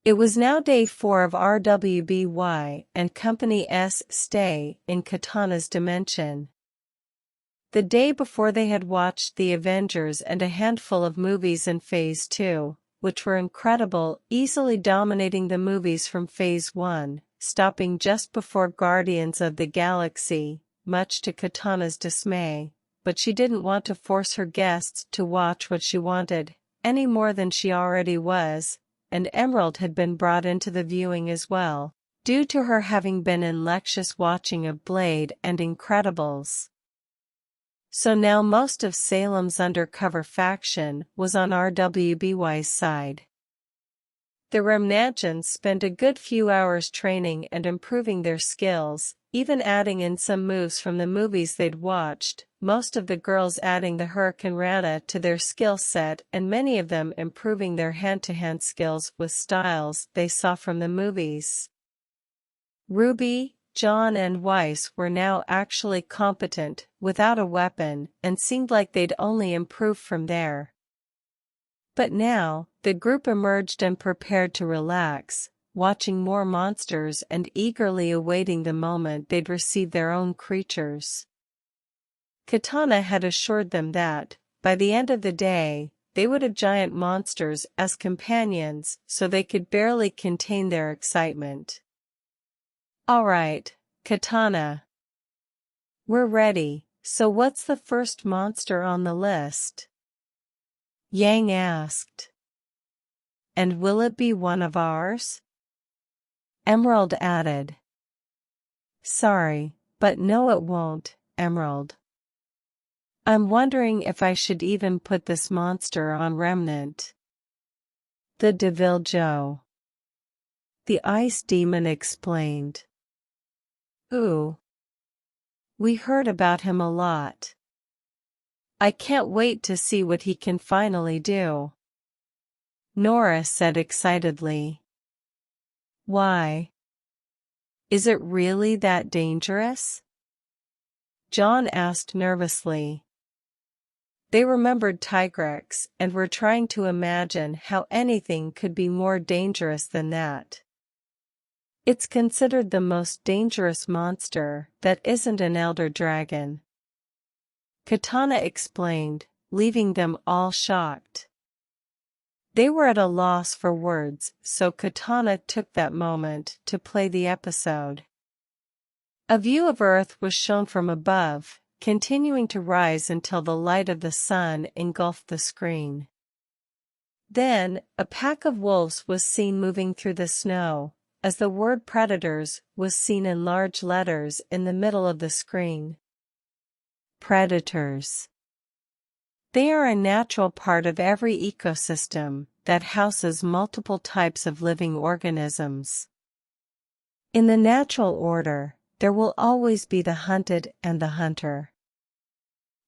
It was now day 4 of RWBY and Company's stay in Katana's dimension. The day before they had watched The Avengers and a handful of movies in Phase 2, which were incredible, easily dominating the movies from Phase 1, stopping just before Guardians of the Galaxy, much to Katana's dismay, but she didn't want to force her guests to watch what she wanted, any more than she already was, and Emerald had been brought into the viewing as well, due to her having been in Lexious watching of Blade and Incredibles. So now most of Salem's undercover faction was on RWBY's side. The Remnantans spent a good few hours training and improving their skills, even adding in some moves from the movies they'd watched, most of the girls adding the Hurricane Rana to their skill set and many of them improving their hand-to-hand skills with styles they saw from the movies. Ruby, John and Weiss were now actually competent, without a weapon, and seemed like they'd only improve from there. But now, the group emerged and prepared to relax, watching more monsters and eagerly awaiting the moment they'd receive their own creatures. Katana had assured them that, by the end of the day, they would have giant monsters as companions, so they could barely contain their excitement. "All right, Katana. We're ready, so what's the first monster on the list?" Yang asked. "And will it be one of ours?" Emerald added. "Sorry, but no it won't, Emerald. I'm wondering if I should even put this monster on Remnant." "The Deviljho," the ice demon explained. "Ooh. We heard about him a lot. I can't wait to see what he can finally do," Nora said excitedly. "Why? Is it really that dangerous?" John asked nervously. They remembered Tigrex and were trying to imagine how anything could be more dangerous than that. "It's considered the most dangerous monster that isn't an elder dragon," Katana explained, leaving them all shocked. They were at a loss for words, so Katana took that moment to play the episode. A view of Earth was shown from above, continuing to rise until the light of the sun engulfed the screen. Then, a pack of wolves was seen moving through the snow, as the word predators was seen in large letters in the middle of the screen. Predators. They are a natural part of every ecosystem that houses multiple types of living organisms. In the natural order, there will always be the hunted and the hunter.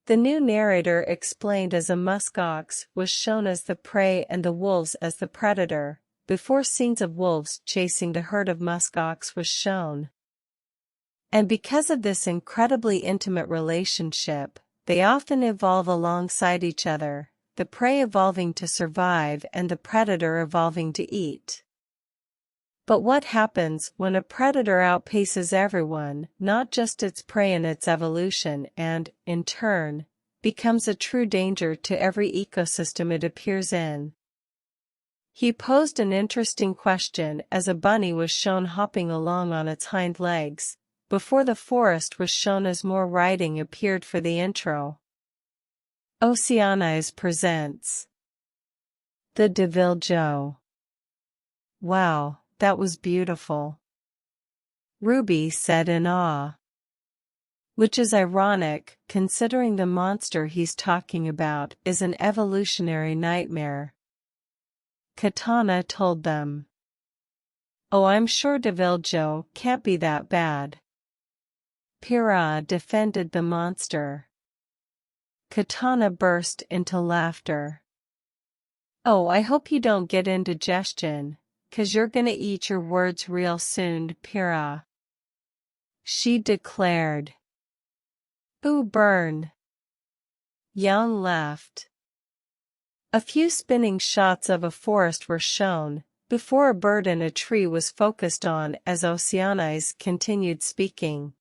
The new narrator explained as a muskox was shown as the prey and the wolves as the predator, before scenes of wolves chasing the herd of muskox was shown. And because of this incredibly intimate relationship, they often evolve alongside each other, the prey evolving to survive and the predator evolving to eat. But what happens when a predator outpaces everyone, not just its prey in its evolution and, in turn, becomes a true danger to every ecosystem it appears in? He posed an interesting question as a bunny was shown hopping along on its hind legs, before the forest was shown as more writing appeared for the intro. Oceanize presents The Deviljho. "Wow, that was beautiful," Ruby said in awe. Which is ironic, considering the monster he's talking about is an evolutionary nightmare, Katana told them. "Oh, I'm sure Deviljho can't be that bad." Pyrrha defended the monster. Katana burst into laughter. "Oh, I hope you don't get indigestion, 'cause you're gonna eat your words real soon, Pyrrha," she declared. "Ooh, burn." Yang laughed. A few spinning shots of a forest were shown, before a bird in a tree was focused on as Oceanize continued speaking.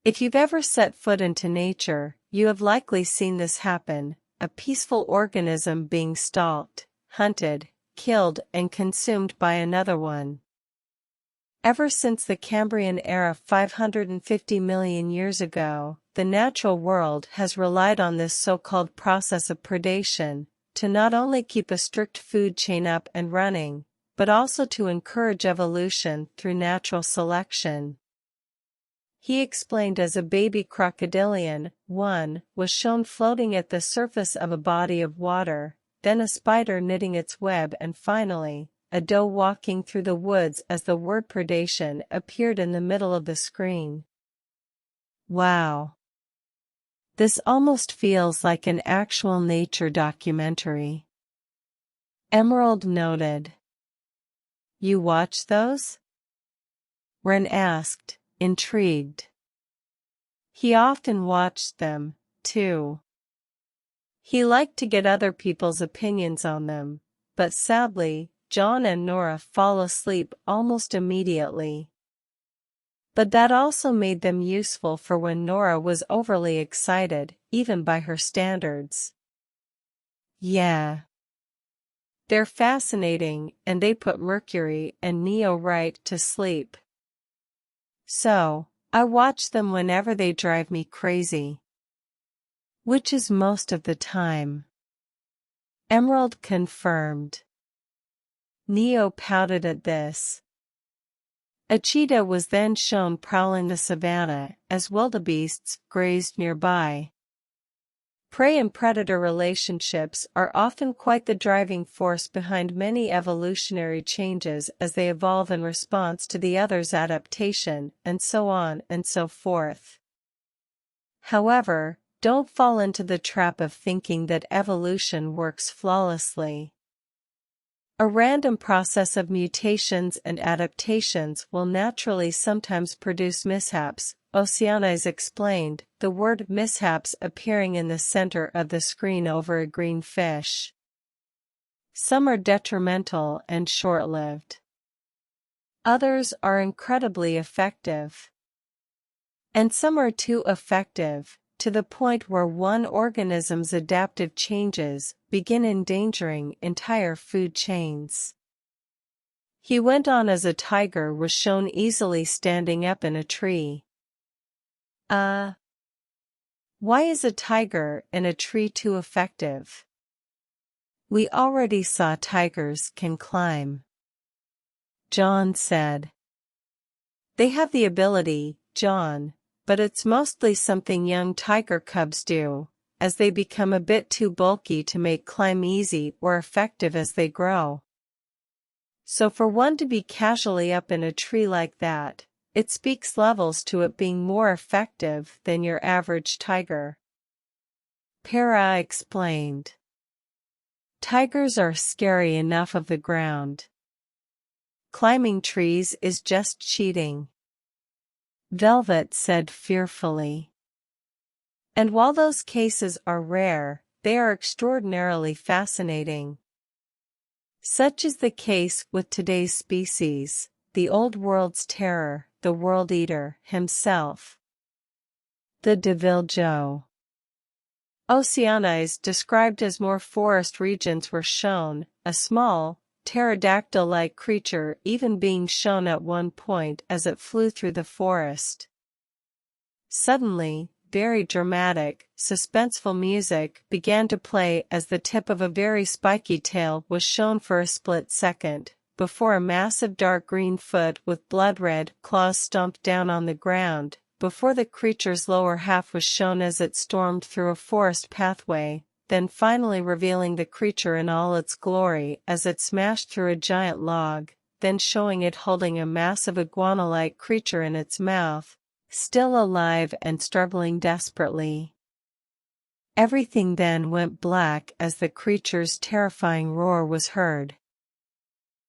If you've ever set foot into nature, you have likely seen this happen, a peaceful organism being stalked, hunted, killed and consumed by another one. Ever since the Cambrian era 550 million years ago, the natural world has relied on this so-called process of predation, to not only keep a strict food chain up and running, but also to encourage evolution through natural selection. He explained as a baby crocodilian, one, was shown floating at the surface of a body of water, then a spider knitting its web and finally, a doe walking through the woods as the word predation appeared in the middle of the screen. Wow! This almost feels like an actual nature documentary. Emerald noted. You watch those? Ren asked, intrigued. He often watched them, too. He liked to get other people's opinions on them, but sadly, John and Nora fall asleep almost immediately. But that also made them useful for when Nora was overly excited, even by her standards. Yeah. They're fascinating, and they put Mercury and Neo right to sleep. So, I watch them whenever they drive me crazy. Which is most of the time. Emerald confirmed. Neo pouted at this. A cheetah was then shown prowling the savannah as wildebeests grazed nearby. Prey and predator relationships are often quite the driving force behind many evolutionary changes as they evolve in response to the other's adaptation, and so on and so forth. However, don't fall into the trap of thinking that evolution works flawlessly. A random process of mutations and adaptations will naturally sometimes produce mishaps, Oceanize explained, the word mishaps appearing in the center of the screen over a green fish. Some are detrimental and short-lived. Others are incredibly effective. And some are too effective, to the point where one organism's adaptive changes begin endangering entire food chains. He went on as a tiger was shown easily standing up in a tree. Why is a tiger in a tree too effective? We already saw tigers can climb. John said. They have the ability, John, but it's mostly something young tiger cubs do, as they become a bit too bulky to make climb easy or effective as they grow. So for one to be casually up in a tree like that, it speaks levels to it being more effective than your average tiger. Para explained. Tigers are scary enough of the ground. Climbing trees is just cheating. Velvet said fearfully. And while those cases are rare, they are extraordinarily fascinating. Such is the case with today's species, the old world's terror, the world eater himself. The Deviljho. Oceanize described as more forest regions were shown, a small, pterodactyl-like creature even being shown at one point as it flew through the forest. Suddenly, very dramatic, suspenseful music began to play as the tip of a very spiky tail was shown for a split second, before a massive dark green foot with blood-red claws stomped down on the ground, before the creature's lower half was shown as it stormed through a forest pathway, then finally revealing the creature in all its glory as it smashed through a giant log, then showing it holding a massive iguana-like creature in its mouth, still alive and struggling desperately. Everything then went black as the creature's terrifying roar was heard.